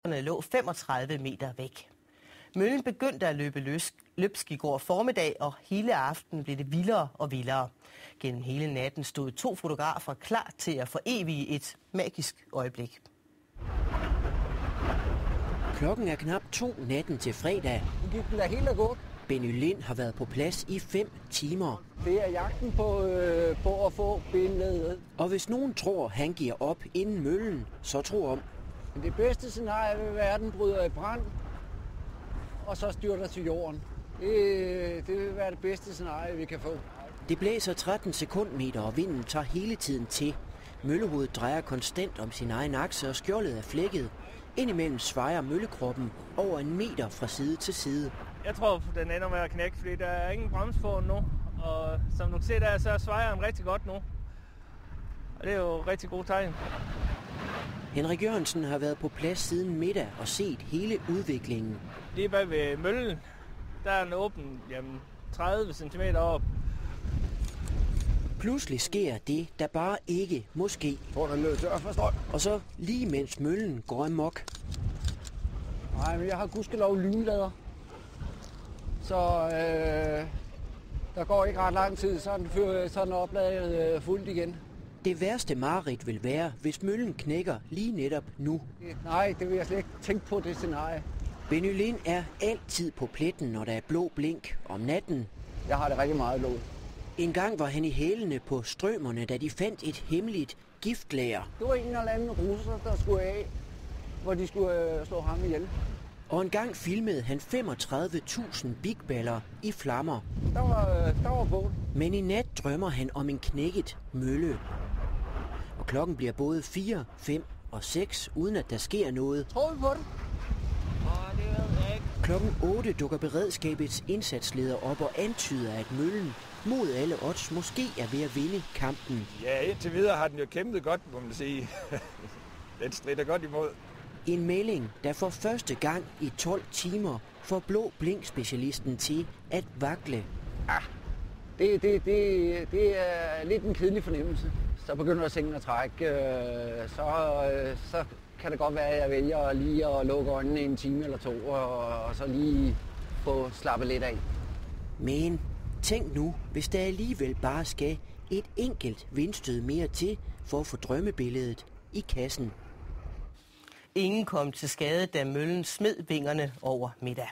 lå 35 meter væk. Møllen begyndte at løbe løbsk i går formiddag, og hele aftenen blev det vildere og vildere. Gennem hele natten stod 2 fotografer klar til at forevige et magisk øjeblik. Klokken er knap 2 natten til fredag. Nu gik den da helt og godt. Benny Lind har været på plads i 5 timer. Det er jagten på at få billedet. Og hvis nogen tror, han giver op inden møllen, så tro om. Men det bedste scenarie ved verden bryder i brand, og så styrter til jorden. Det vil være det bedste scenarie, vi kan få. Det blæser 13 sekundmeter, og vinden tager hele tiden til. Møllehovedet drejer konstant om sin egen akse, og skjoldet er flækket. Indimellem svejer møllekroppen over 1 meter fra side til side. Jeg tror, den ender med at knække, fordi der er ingen brems på nu. Og som du kan se der, så svejer den rigtig godt nu. Og det er jo rigtig god tegn. Henrik Jørgensen har været på plads siden middag og set hele udviklingen. Lige bag ved møllen, der er den åben 30 cm op. Pludselig sker det, der bare ikke må ske. Og så lige mens møllen går amok. Nej, men jeg har gudskelov lynlader. Så der går ikke ret lang tid, så er den opladet fuldt igen. Det værste mareridt vil være, hvis møllen knækker lige netop nu. Nej, det vil jeg slet ikke tænke på, det scenarie. Benny Lind er altid på pletten, når der er blå blink om natten. Jeg har det rigtig meget låg. En gang var han i hælene på strømerne, da de fandt et hemmeligt giftlager. Det var en eller anden russer, der skulle af, hvor de skulle slå ham ihjel. Og en gang filmede han 35.000 bigballer i flammer. Der var bål. Men i nat drømmer han om en knækket mølle. Og klokken bliver både 4, 5 og 6, uden at der sker noget. Tror vi på det? Det ved jeg ikke. Klokken 8 dukker beredskabets indsatsleder op og antyder, at møllen mod alle odds måske er ved at vinde kampen. Ja, indtil videre har den jo kæmpet godt, må man sige. Den strider godt imod. En melding, der for første gang i 12 timer får blå blink-specialisten til at vakle. Det er lidt en kedelig fornemmelse. Så begynder sengen at trække. Så kan det godt være, at jeg vælger lige at lukke øjnene 1 time eller 2, og så lige få slappet lidt af. Men tænk nu, hvis der alligevel bare skal et enkelt vindstød mere til for at få drømmebilledet i kassen. Ingen kom til skade, da møllen smed vingerne over middag.